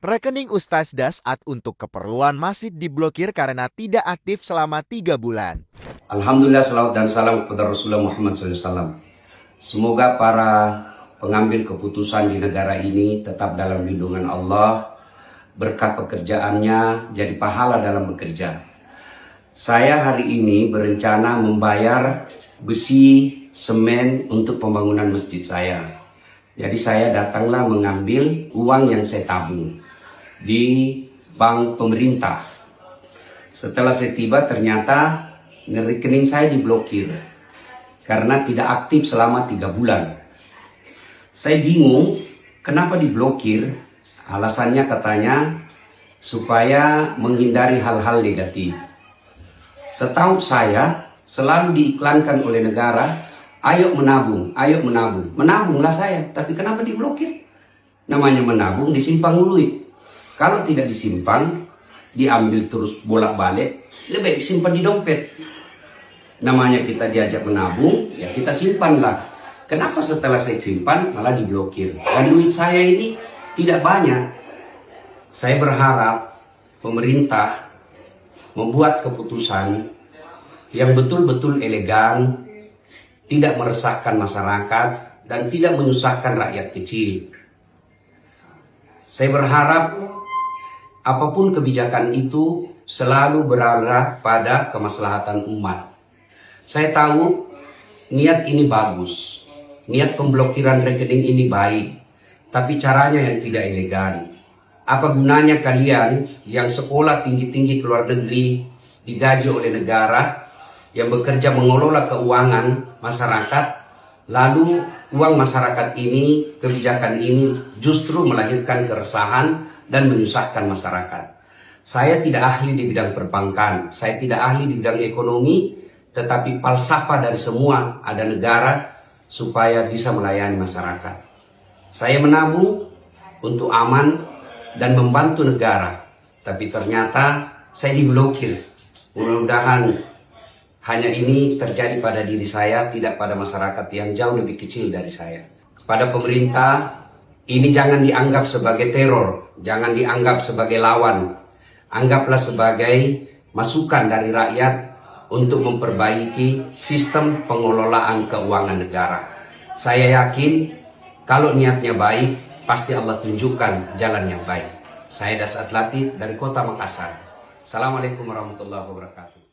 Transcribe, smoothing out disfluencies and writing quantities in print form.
Rekening Ustaz Dasat untuk keperluan masjid diblokir karena tidak aktif selama 3 bulan. Alhamdulillah, salawat dan salam kepada Rasulullah Muhammad SAW. Semoga para pengambil keputusan di negara ini tetap dalam lindungan Allah, berkat pekerjaannya jadi pahala dalam bekerja. Saya hari ini berencana membayar besi, semen untuk pembangunan masjid saya. Jadi saya datanglah mengambil uang yang saya tabung di bank pemerintah. Setelah saya tiba ternyata rekening saya diblokir karena tidak aktif selama 3 bulan. Saya bingung kenapa diblokir. Alasannya katanya supaya menghindari hal-hal negatif. Setahu saya selalu diiklankan oleh negara, ayo menabung, ayo menabung. Menabunglah saya, tapi kenapa diblokir? Namanya menabung disimpan duit. Kalau tidak disimpan, diambil terus bolak-balik, lebih baik simpan di dompet. Namanya kita diajak menabung, ya kita simpanlah. Kenapa setelah saya simpan malah diblokir? Dan duit saya ini tidak banyak. Saya berharap pemerintah membuat keputusan yang betul-betul elegan, tidak meresahkan masyarakat, dan tidak menyusahkan rakyat kecil. Saya berharap apapun kebijakan itu selalu berarah pada kemaslahatan umat. Saya tahu niat ini bagus, niat pemblokiran rekening ini baik, tapi caranya yang tidak elegan. Apa gunanya kalian yang sekolah tinggi-tinggi ke luar negeri, digaji oleh negara, yang bekerja mengelola keuangan masyarakat, lalu uang masyarakat ini, kebijakan ini justru melahirkan keresahan dan menyusahkan masyarakat. Saya tidak ahli di bidang perbankan, saya tidak ahli di bidang ekonomi, tetapi falsafah dari semua ada negara supaya bisa melayani masyarakat. Saya menabung untuk aman dan membantu negara, tapi ternyata saya diblokir. Mudah-mudahan hanya ini terjadi pada diri saya, tidak pada masyarakat yang jauh lebih kecil dari saya. Kepada pemerintah, ini jangan dianggap sebagai teror, jangan dianggap sebagai lawan. Anggaplah sebagai masukan dari rakyat untuk memperbaiki sistem pengelolaan keuangan negara. Saya yakin kalau niatnya baik, pasti Allah tunjukkan jalan yang baik. Saya Dasat Latif dari Kota Makassar. Assalamualaikum warahmatullahi wabarakatuh.